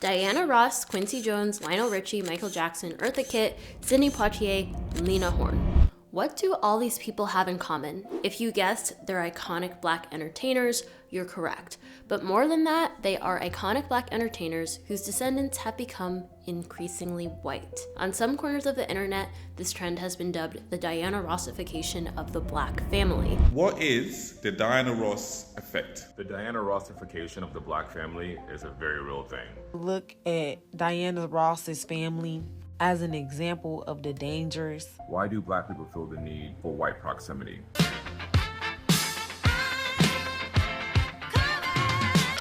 Diana Ross, Quincy Jones, Lionel Richie, Michael Jackson, Eartha Kitt, Sidney Poitier, Lena Horne. What do all these people have in common? If you guessed they're iconic Black entertainers, you're correct. But more than that, they are iconic Black entertainers whose descendants have become increasingly white. On some corners of the internet, this trend has been dubbed the Diana Ross-ification of the Black family. What is the Diana Ross effect? The Diana Ross-ification of the Black family is a very real thing. Look at Diana Ross's family as an example of the dangers. Why do Black people feel the need for white proximity?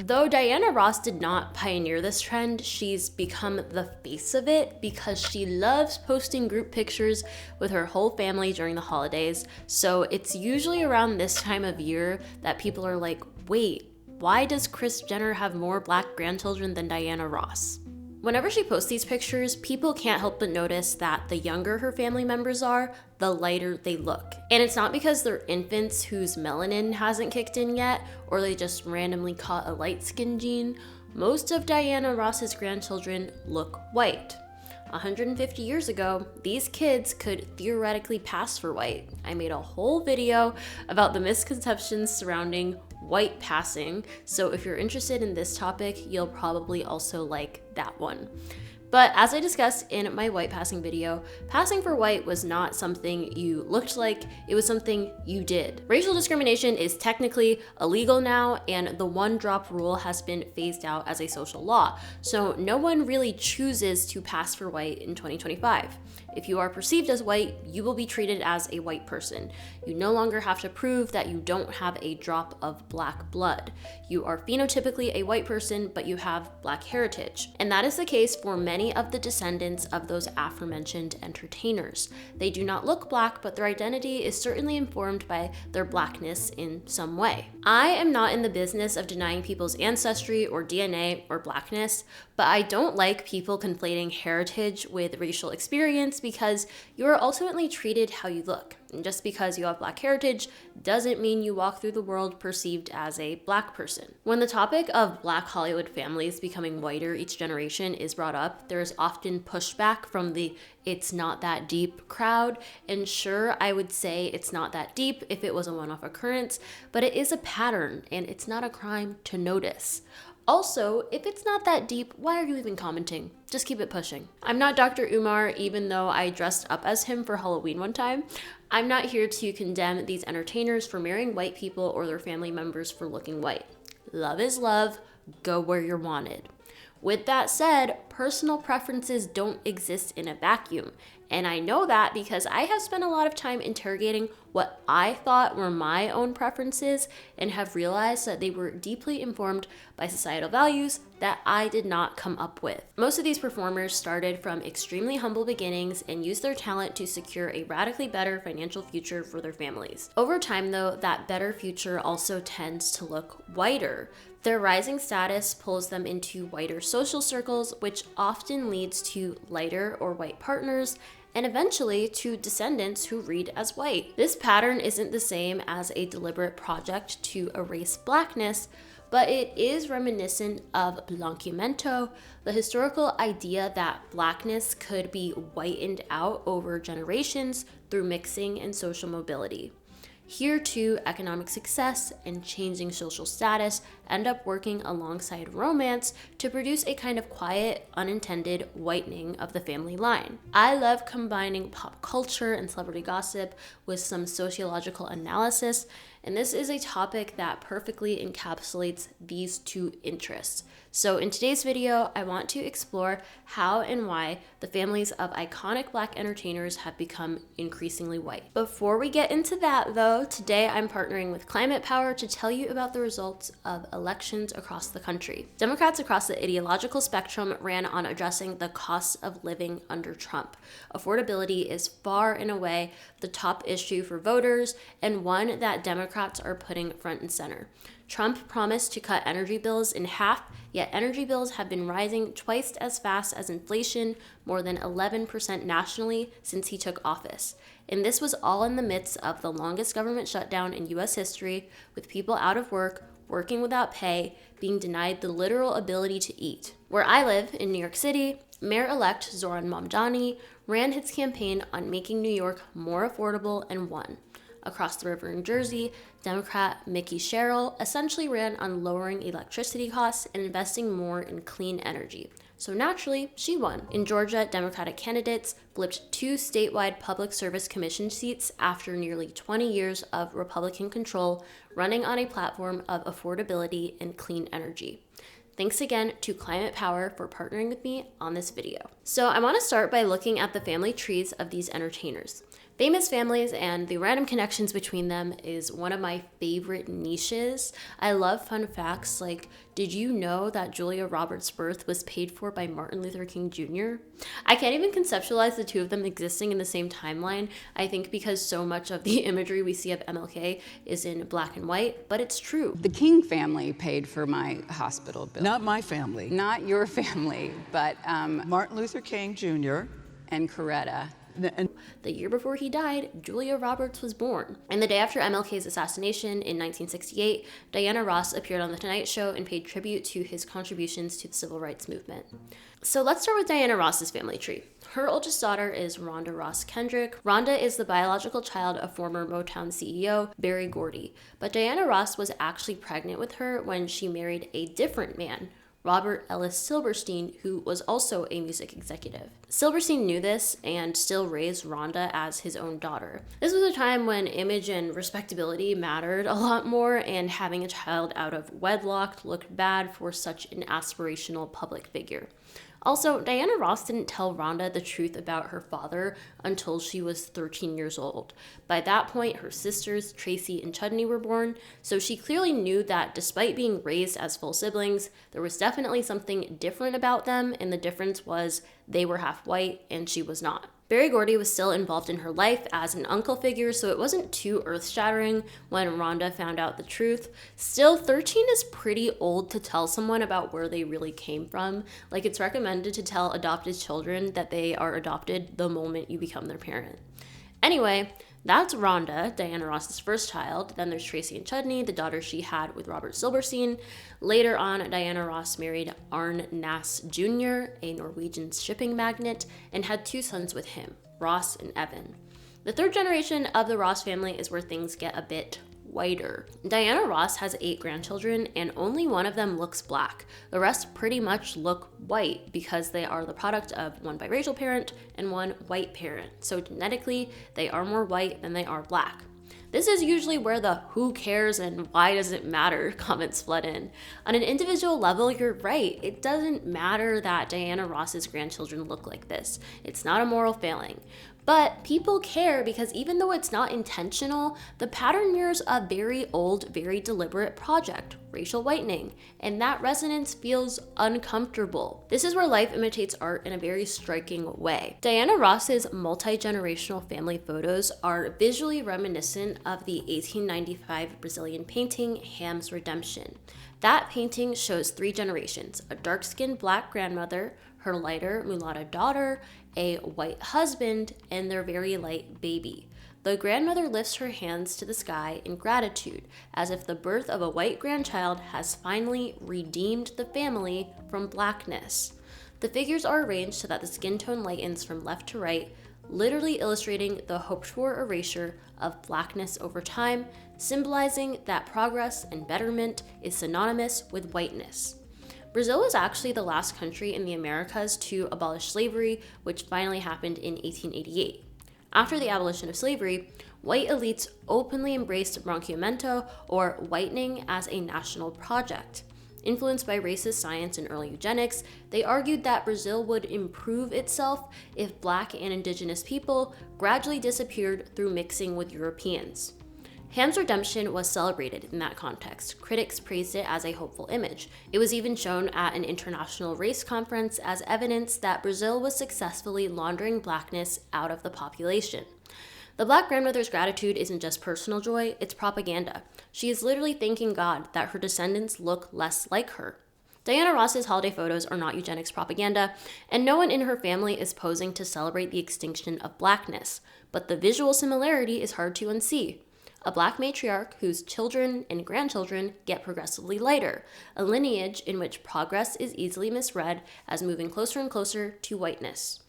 Though Diana Ross did not pioneer this trend, she's become the face of it because she loves posting group pictures with her whole family during the holidays. So it's usually around this time of year that people are like, wait, why does Kris Jenner have more Black grandchildren than Diana Ross? Whenever she posts these pictures, people can't help but notice that the younger her family members are, the lighter they look. And it's not because they're infants whose melanin hasn't kicked in yet, or they just randomly caught a light skin gene. Most of Diana Ross's grandchildren look white. 150 years ago, these kids could theoretically pass for white. I made a whole video about the misconceptions surrounding white passing, so if you're interested in this topic, you'll probably also like that one. But as I discussed in my white passing video, passing for white was not something you looked like, it was something you did. Racial discrimination is technically illegal now, and the one-drop rule has been phased out as a social law, so no one really chooses to pass for white in 2025. If you are perceived as white, you will be treated as a white person. You no longer have to prove that you don't have a drop of Black blood. You are phenotypically a white person, but you have Black heritage. And that is the case for many of the descendants of those aforementioned entertainers. They do not look Black, but their identity is certainly informed by their Blackness in some way. I am not in the business of denying people's ancestry or DNA or Blackness, but I don't like people conflating heritage with racial experience because you are ultimately treated how you look. And just because you have Black heritage doesn't mean you walk through the world perceived as a Black person. When the topic of Black Hollywood families becoming whiter each generation is brought up, there is often pushback from the "it's not that deep" crowd. And sure, I would say it's not that deep if it was a one-off occurrence, but it is a pattern and it's not a crime to notice. Also, if it's not that deep, why are you even commenting? Just keep it pushing. I'm not Dr. Umar, even though I dressed up as him for Halloween one time. I'm not here to condemn these entertainers for marrying white people or their family members for looking white. Love is love, go where you're wanted. With that said, personal preferences don't exist in a vacuum. And I know that because I have spent a lot of time interrogating what I thought were my own preferences and have realized that they were deeply informed by societal values that I did not come up with. Most of these performers started from extremely humble beginnings and used their talent to secure a radically better financial future for their families. Over time, though, that better future also tends to look whiter. Their rising status pulls them into whiter social circles, which often leads to lighter or white partners, and eventually to descendants who read as white. This pattern isn't the same as a deliberate project to erase Blackness, but it is reminiscent of blanqueamiento, the historical idea that Blackness could be whitened out over generations through mixing and social mobility. Here too, economic success and changing social status end up working alongside romance to produce a kind of quiet, unintended whitening of the family line. I love combining pop culture and celebrity gossip with some sociological analysis, and this is a topic that perfectly encapsulates these two interests. So in today's video, I want to explore how and why the families of iconic Black entertainers have become increasingly white. Before we get into that though, today I'm partnering with Climate Power to tell you about the results of elections across the country. Democrats across the ideological spectrum ran on addressing the costs of living under Trump. Affordability is far and away the top issue for voters and one that Democrats are putting front and center. Trump promised to cut energy bills in half, yet energy bills have been rising twice as fast as inflation, more than 11% nationally since he took office. And this was all in the midst of the longest government shutdown in U.S. history, with people out of work, working without pay, being denied the literal ability to eat. Where I live, in New York City, Mayor-elect Zoran Mamdani ran his campaign on making New York more affordable and won. Across the river in Jersey, Democrat Mickey Sherrill essentially ran on lowering electricity costs and investing more in clean energy. So naturally, she won. In Georgia, Democratic candidates flipped 2 statewide Public Service Commission seats after nearly 20 years of Republican control, running on a platform of affordability and clean energy. Thanks again to Climate Power for partnering with me on this video. So I want to start by looking at the family trees of these entertainers. Famous families and the random connections between them is one of my favorite niches. I love fun facts like, did you know that Julia Roberts' birth was paid for by Martin Luther King Jr.? I can't even conceptualize the two of them existing in the same timeline, I think because so much of the imagery we see of MLK is in black and white, but it's true. The King family paid for my hospital bill. Not my family. Not your family, but Martin Luther King Jr. and Coretta. The year before he died, Julia Roberts was born. And the day after MLK's assassination in 1968, Diana Ross appeared on The Tonight Show and paid tribute to his contributions to the civil rights movement. So let's start with Diana Ross's family tree. Her oldest daughter is Rhonda Ross Kendrick. Rhonda is the biological child of former Motown CEO Berry Gordy, but Diana Ross was actually pregnant with her when she married a different man, Robert Ellis Silverstein, who was also a music executive. Silverstein knew this and still raised Rhonda as his own daughter. This was a time when image and respectability mattered a lot more, and having a child out of wedlock looked bad for such an aspirational public figure. Also, Diana Ross didn't tell Rhonda the truth about her father until she was 13 years old. By that point, her sisters, Tracy and Chudney, were born, so she clearly knew that despite being raised as full siblings, there was definitely something different about them, and the difference was they were half white and she was not. Berry Gordy was still involved in her life as an uncle figure, so it wasn't too earth-shattering when Rhonda found out the truth. Still, 13 is pretty old to tell someone about where they really came from. Like, it's recommended to tell adopted children that they are adopted the moment you become their parent. Anyway, that's Rhonda, Diana Ross's first child. Then there's Tracy and Chudney, the daughter she had with Robert Silverstein. Later on, Diana Ross married Arne Nass Jr., a Norwegian shipping magnate, and had 2 sons with him, Ross and Evan. The third generation of the Ross family is where things get a bit whiter. Diana Ross has 8 grandchildren, and only one of them looks black. The rest pretty much look white because they are the product of one biracial parent and one white parent. So genetically, they are more white than they are black. This is usually where the who cares and why does it matter comments flood in. On an individual level, you're right. It doesn't matter that Diana Ross's grandchildren look like this. It's not a moral failing. But people care because even though it's not intentional, the pattern mirrors a very old, very deliberate project, racial whitening, and that resonance feels uncomfortable. This is where life imitates art in a very striking way. Diana Ross's multi-generational family photos are visually reminiscent of the 1895 Brazilian painting Ham's Redemption. That painting shows 3 generations: a dark-skinned black grandmother, her lighter mulatto daughter, a white husband, and their very light baby. The grandmother lifts her hands to the sky in gratitude, as if the birth of a white grandchild has finally redeemed the family from blackness. The figures are arranged so that the skin tone lightens from left to right, literally illustrating the hoped-for erasure of blackness over time, symbolizing that progress and betterment is synonymous with whiteness. Brazil was actually the last country in the Americas to abolish slavery, which finally happened in 1888. After the abolition of slavery, white elites openly embraced blanqueamiento, or whitening, as a national project. Influenced by racist science and early eugenics, they argued that Brazil would improve itself if Black and Indigenous people gradually disappeared through mixing with Europeans. Ham's redemption was celebrated in that context. Critics praised it as a hopeful image. It was even shown at an international race conference as evidence that Brazil was successfully laundering blackness out of the population. The Black grandmother's gratitude isn't just personal joy, it's propaganda. She is literally thanking God that her descendants look less like her. Diana Ross's holiday photos are not eugenics propaganda, and no one in her family is posing to celebrate the extinction of blackness, but the visual similarity is hard to unsee. a black matriarch whose children and grandchildren get progressively lighter, a lineage in which progress is easily misread as moving closer and closer to whiteness.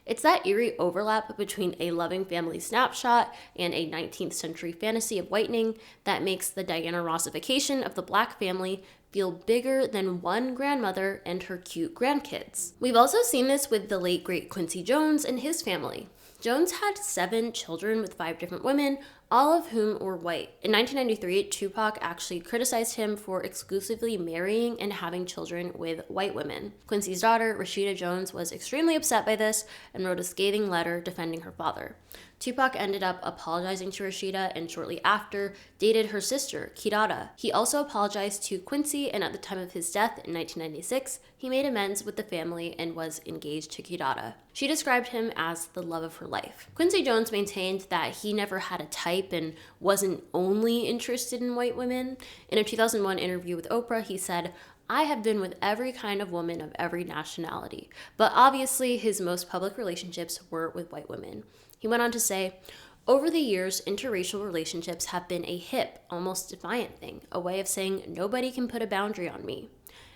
It's that eerie overlap between a loving family snapshot and a 19th century fantasy of whitening that makes the Diana Ross-ification of the black family feel bigger than one grandmother and her cute grandkids. We've also seen this with the late great Quincy Jones and his family. Jones had 7 children with 5 different women, all of whom were white. In 1993, Tupac actually criticized him for exclusively marrying and having children with white women. Quincy's daughter, Rashida Jones, was extremely upset by this and wrote a scathing letter defending her father. Tupac ended up apologizing to Rashida and shortly after dated her sister, Kidada. He also apologized to Quincy, and at the time of his death in 1996, he made amends with the family and was engaged to Kidada. She described him as the love of her life. Quincy Jones maintained that he never had a type and wasn't only interested in white women. In a 2001 interview with Oprah, he said, "I have been with every kind of woman of every nationality," but obviously his most public relationships were with white women. He went on to say, "Over the years, interracial relationships have been a hip, almost defiant thing, a way of saying nobody can put a boundary on me."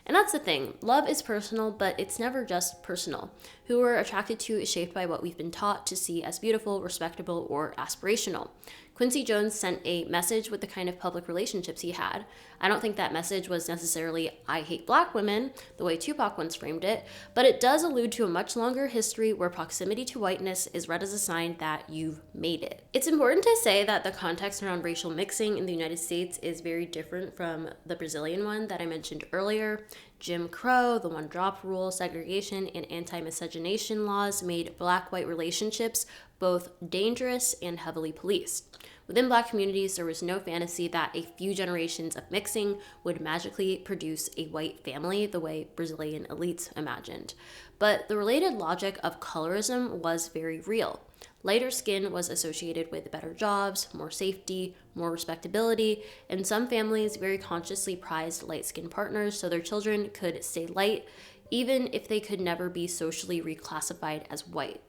And that's the thing. Love is personal, but it's never just personal. Who we're attracted to is shaped by what we've been taught to see as beautiful, respectable, or aspirational. Quincy Jones sent a message with the kind of public relationships he had. I don't think that message was necessarily, "I hate black women," the way Tupac once framed it, but it does allude to a much longer history where proximity to whiteness is read as a sign that you've made it. It's important to say that the context around racial mixing in the United States is very different from the Brazilian one that I mentioned earlier. Jim Crow, the one-drop rule, segregation, and anti-miscegenation laws made black-white relationships both dangerous and heavily policed. Within black communities, there was no fantasy that a few generations of mixing would magically produce a white family the way Brazilian elites imagined. But the related logic of colorism was very real. Lighter skin was associated with better jobs, more safety, more respectability, and some families very consciously prized light-skinned partners so their children could stay light, even if they could never be socially reclassified as white.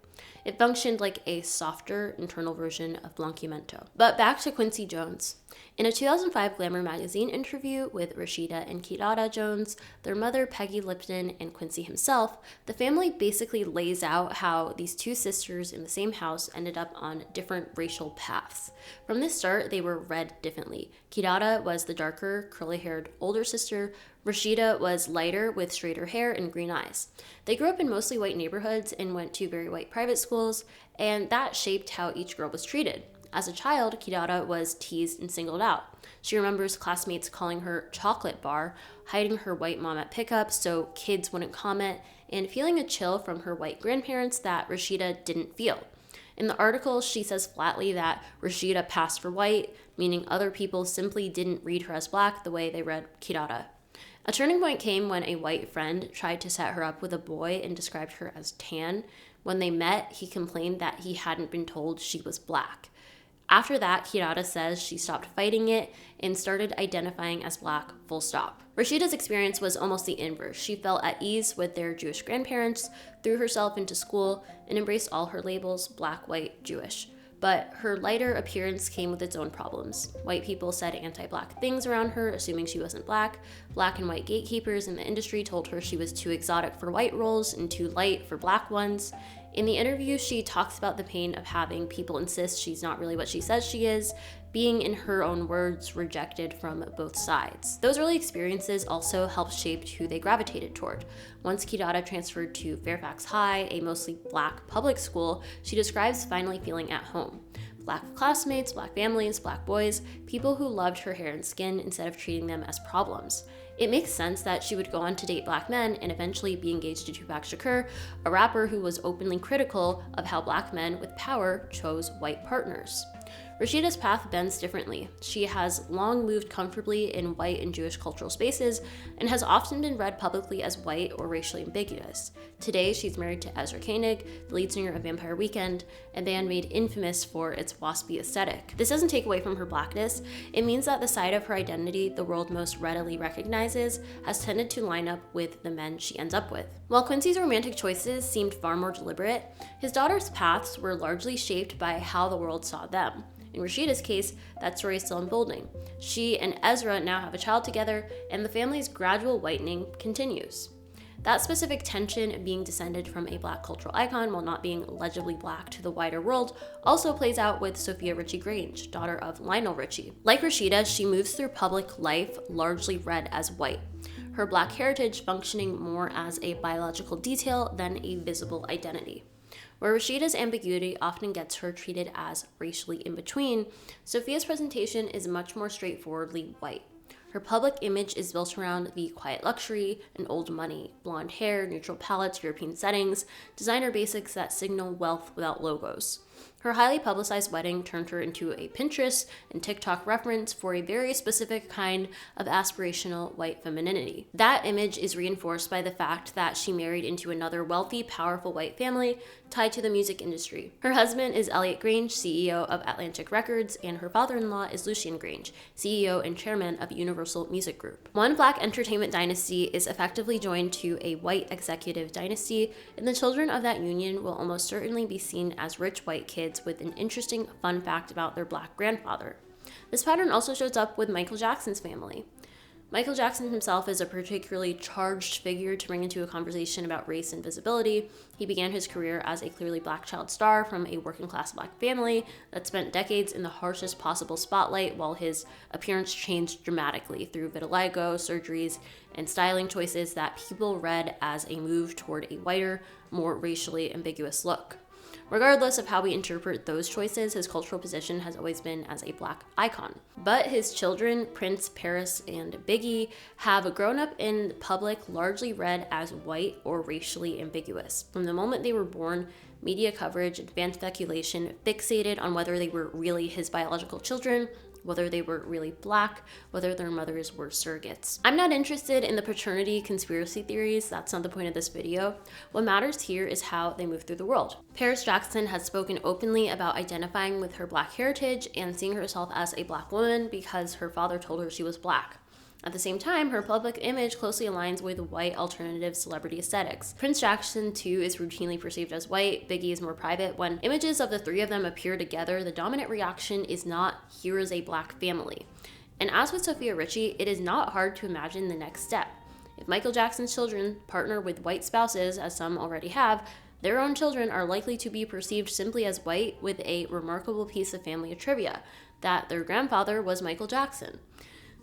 It functioned like a softer internal version of blanqueamiento. But back to Quincy Jones. In a 2005 Glamour magazine interview with Rashida and Kidada Jones, their mother Peggy Lipton, and Quincy himself, the family basically lays out how these two sisters in the same house ended up on different racial paths. From the start, they were read differently. Kidada was the darker, curly-haired older sister. Rashida was lighter with straighter hair and green eyes. They grew up in mostly white neighborhoods and went to very white private schools, and that shaped how each girl was treated. As a child, Kidada was teased and singled out. She remembers classmates calling her chocolate bar, hiding her white mom at pickup so kids wouldn't comment, and feeling a chill from her white grandparents that Rashida didn't feel. In the article, she says flatly that Rashida passed for white, meaning other people simply didn't read her as black the way they read Kidada. A turning point came when a white friend tried to set her up with a boy and described her as tan. When they met, he complained that he hadn't been told she was black. After that, Kidada says she stopped fighting it and started identifying as black, full stop. Rashida's experience was almost the inverse. She felt at ease with their Jewish grandparents, threw herself into school, and embraced all her labels, black, white, Jewish. But her lighter appearance came with its own problems. White people said anti-black things around her, assuming she wasn't black. Black and white gatekeepers in the industry told her she was too exotic for white roles and too light for black ones. In the interview, she talks about the pain of having people insist she's not really what she says she is, being, in her own words, rejected from both sides. Those early experiences also helped shape who they gravitated toward. Once Kidada transferred to Fairfax High, a mostly black public school, she describes finally feeling at home. Black classmates, black families, black boys, people who loved her hair and skin instead of treating them as problems. It makes sense that she would go on to date black men and eventually be engaged to Tupac Shakur, a rapper who was openly critical of how black men with power chose white partners. Rashida's path bends differently. She has long moved comfortably in white and Jewish cultural spaces and has often been read publicly as white or racially ambiguous. Today, she's married to Ezra Koenig, the lead singer of Vampire Weekend, a band made infamous for its waspy aesthetic. This doesn't take away from her blackness. It means that the side of her identity the world most readily recognizes has tended to line up with the men she ends up with. While Quincy's romantic choices seemed far more deliberate, his daughter's paths were largely shaped by how the world saw them. In Rashida's case, that story is still unfolding. She and Ezra now have a child together, and the family's gradual whitening continues. That specific tension, being descended from a Black cultural icon while not being legibly Black to the wider world, also plays out with Sofia Richie Grainge, daughter of Lionel Richie. Like Rashida, she moves through public life largely read as white, her Black heritage functioning more as a biological detail than a visible identity. Where Rashida's ambiguity often gets her treated as racially in between, Sofia's presentation is much more straightforwardly white. Her public image is built around the quiet luxury and old money, blonde hair, neutral palettes, European settings, designer basics that signal wealth without logos. Her highly publicized wedding turned her into a Pinterest and TikTok reference for a very specific kind of aspirational white femininity. That image is reinforced by the fact that she married into another wealthy, powerful white family tied to the music industry. Her husband is Elliot Grainge, CEO of Atlantic Records, and her father-in-law is Lucian Grainge, CEO and chairman of Universal Music Group. One Black entertainment dynasty is effectively joined to a white executive dynasty, and the children of that union will almost certainly be seen as rich white kids with an interesting fun fact about their Black grandfather. This pattern also shows up with Michael Jackson's family. Michael Jackson himself is a particularly charged figure to bring into a conversation about race and visibility. He began his career as a clearly Black child star from a working-class Black family that spent decades in the harshest possible spotlight, while his appearance changed dramatically through vitiligo, surgeries, and styling choices that people read as a move toward a whiter, more racially ambiguous look. Regardless of how we interpret those choices, his cultural position has always been as a Black icon. But his children, Prince, Paris, and Biggie, have grown up in public largely read as white or racially ambiguous. From the moment they were born, media coverage and fan speculation fixated on whether they were really his biological children, whether they were really Black, whether their mothers were surrogates. I'm not interested in the paternity conspiracy theories, that's not the point of this video. What matters here is how they move through the world. Paris Jackson has spoken openly about identifying with her Black heritage and seeing herself as a Black woman because her father told her she was Black. At the same time, her public image closely aligns with white alternative celebrity aesthetics. Prince Jackson, too, is routinely perceived as white. Biggie is more private. When images of the three of them appear together, the dominant reaction is not, here is a Black family. And as with Sofia Richie, it is not hard to imagine the next step. If Michael Jackson's children partner with white spouses, as some already have, their own children are likely to be perceived simply as white, with a remarkable piece of family trivia, that their grandfather was Michael Jackson.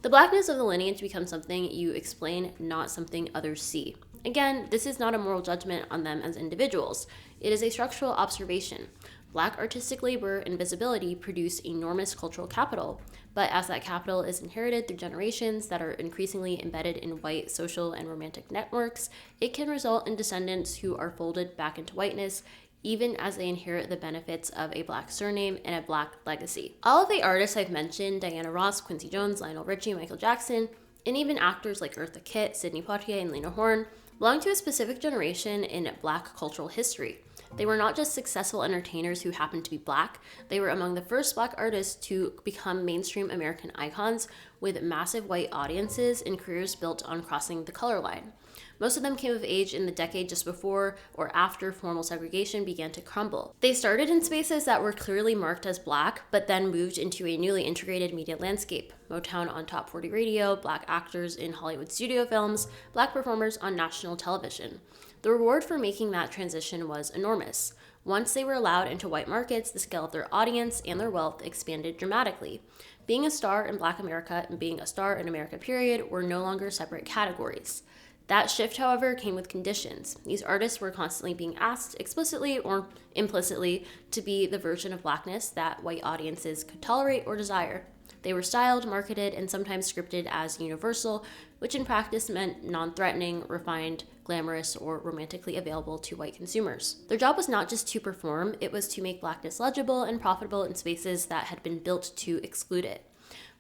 The Blackness of the lineage becomes something you explain, not something others see. Again, this is not a moral judgment on them as individuals. It is a structural observation. Black artistic labor and visibility produce enormous cultural capital, but as that capital is inherited through generations that are increasingly embedded in white social and romantic networks, it can result in descendants who are folded back into whiteness, even as they inherit the benefits of a Black surname and a Black legacy. All of the artists I've mentioned, Diana Ross, Quincy Jones, Lionel Richie, Michael Jackson, and even actors like Eartha Kitt, Sidney Poitier, and Lena Horne, belong to a specific generation in Black cultural history. They were not just successful entertainers who happened to be Black, they were among the first Black artists to become mainstream American icons with massive white audiences and careers built on crossing the color line. Most of them came of age in the decade just before or after formal segregation began to crumble. They started in spaces that were clearly marked as Black, but then moved into a newly integrated media landscape. Motown on Top 40 radio, Black actors in Hollywood studio films, Black performers on national television. The reward for making that transition was enormous. Once they were allowed into white markets, the scale of their audience and their wealth expanded dramatically. Being a star in Black America and being a star in America period were no longer separate categories. That shift, however, came with conditions. These artists were constantly being asked, explicitly or implicitly, to be the version of Blackness that white audiences could tolerate or desire. They were styled, marketed, and sometimes scripted as universal, which in practice meant non-threatening, refined, glamorous, or romantically available to white consumers. Their job was not just to perform, it was to make Blackness legible and profitable in spaces that had been built to exclude it.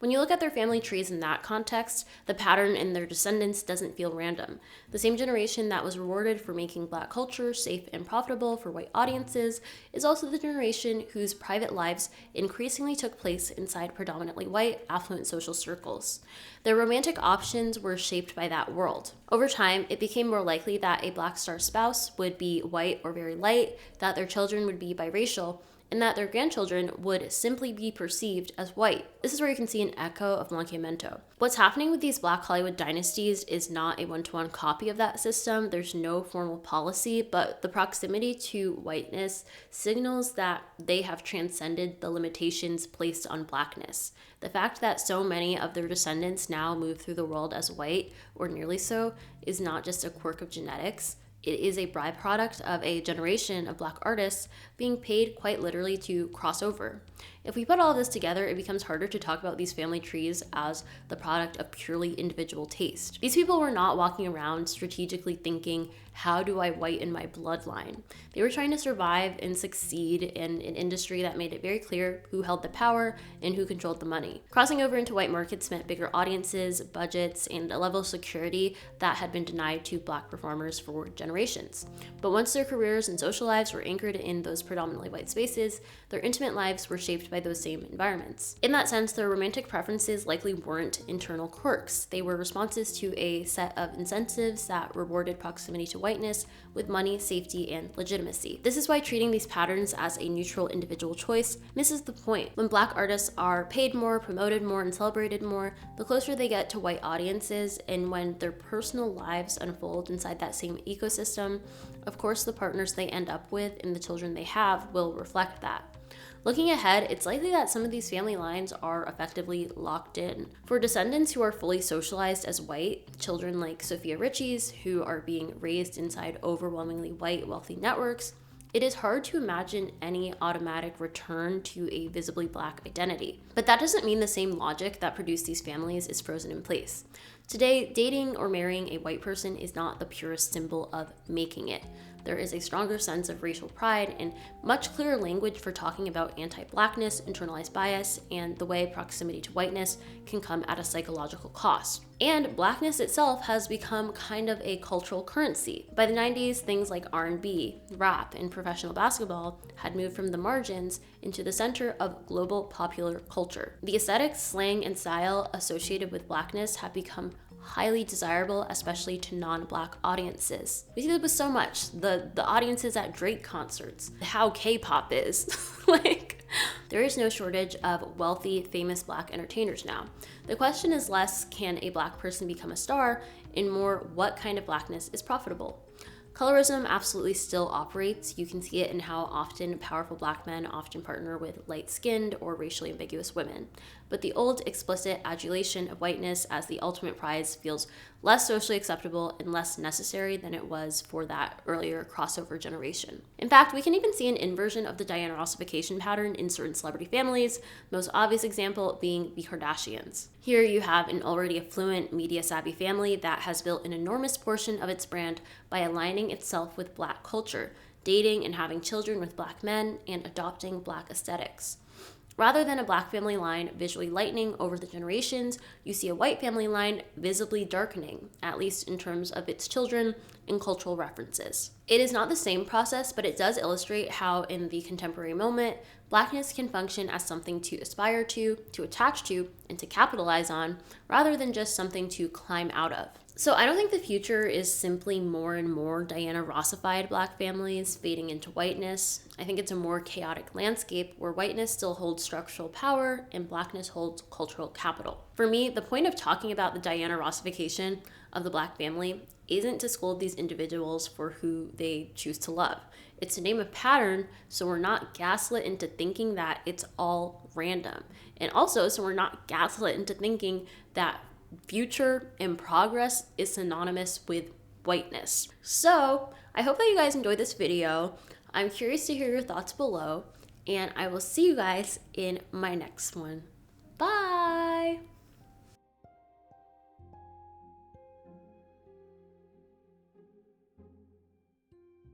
When you look at their family trees in that context, the pattern in their descendants doesn't feel random. The same generation that was rewarded for making Black culture safe and profitable for white audiences is also the generation whose private lives increasingly took place inside predominantly white, affluent social circles. Their romantic options were shaped by that world. Over time, it became more likely that a Black star spouse would be white or very light, that their children would be biracial, and that their grandchildren would simply be perceived as white. This is where you can see an echo of blanqueamiento. What's happening with these Black Hollywood dynasties is not a one-to-one copy of that system. There's no formal policy, but the proximity to whiteness signals that they have transcended the limitations placed on Blackness. The fact that so many of their descendants now move through the world as white, or nearly so, is not just a quirk of genetics. It is a byproduct of a generation of Black artists being paid quite literally to cross over. If we put all of this together, it becomes harder to talk about these family trees as the product of purely individual taste. These people were not walking around strategically thinking, how do I whiten my bloodline? They were trying to survive and succeed in an industry that made it very clear who held the power and who controlled the money. Crossing over into white markets meant bigger audiences, budgets, and a level of security that had been denied to Black performers for generations. But once their careers and social lives were anchored in those predominantly white spaces, their intimate lives were shaped by those same environments. In that sense, their romantic preferences likely weren't internal quirks. They were responses to a set of incentives that rewarded proximity to whiteness with money, safety, and legitimacy. This is why treating these patterns as a neutral individual choice misses the point. When Black artists are paid more, promoted more, and celebrated more, the closer they get to white audiences, and when their personal lives unfold inside that same ecosystem, of course the partners they end up with and the children they have will reflect that. Looking ahead, it's likely that some of these family lines are effectively locked in. For descendants who are fully socialized as white, children like Sofia Richie's, who are being raised inside overwhelmingly white, wealthy networks, it is hard to imagine any automatic return to a visibly Black identity. But that doesn't mean the same logic that produced these families is frozen in place. Today, dating or marrying a white person is not the purest symbol of making it. There is a stronger sense of racial pride and much clearer language for talking about anti-Blackness, internalized bias, and the way proximity to whiteness can come at a psychological cost. And Blackness itself has become kind of a cultural currency. By the 90s, things like R&B, rap, and professional basketball had moved from the margins into the center of global popular culture. The aesthetics, slang, and style associated with Blackness have become highly desirable, especially to non-Black audiences. We see this with so much. The audiences at Drake concerts, how K-pop is. There is no shortage of wealthy, famous Black entertainers now. The question is less, can a Black person become a star, and more, what kind of Blackness is profitable? Colorism absolutely still operates. You can see it in how often powerful Black men often partner with light-skinned or racially ambiguous women. But the old explicit adulation of whiteness as the ultimate prize feels less socially acceptable and less necessary than it was for that earlier crossover generation. In fact, we can even see an inversion of the Diana Ross-ification pattern in certain celebrity families, most obvious example being the Kardashians. Here you have an already affluent, media-savvy family that has built an enormous portion of its brand by aligning itself with Black culture, dating and having children with Black men, and adopting Black aesthetics. Rather than a Black family line visually lightening over the generations, you see a white family line visibly darkening, at least in terms of its children and cultural references. It is not the same process, but it does illustrate how in the contemporary moment, Blackness can function as something to aspire to attach to, and to capitalize on, rather than just something to climb out of. So I don't think the future is simply more and more Diana Ross-ified Black families fading into whiteness. I think it's a more chaotic landscape where whiteness still holds structural power and Blackness holds cultural capital. For me, the point of talking about the Diana Ross-ification of the Black family isn't to scold these individuals for who they choose to love. It's to name a pattern so we're not gaslit into thinking that it's all random. And also so we're not gaslit into thinking that future and progress is synonymous with whiteness. So I hope that you guys enjoyed this video. I'm curious to hear your thoughts below, and I will see you guys in my next one. Bye!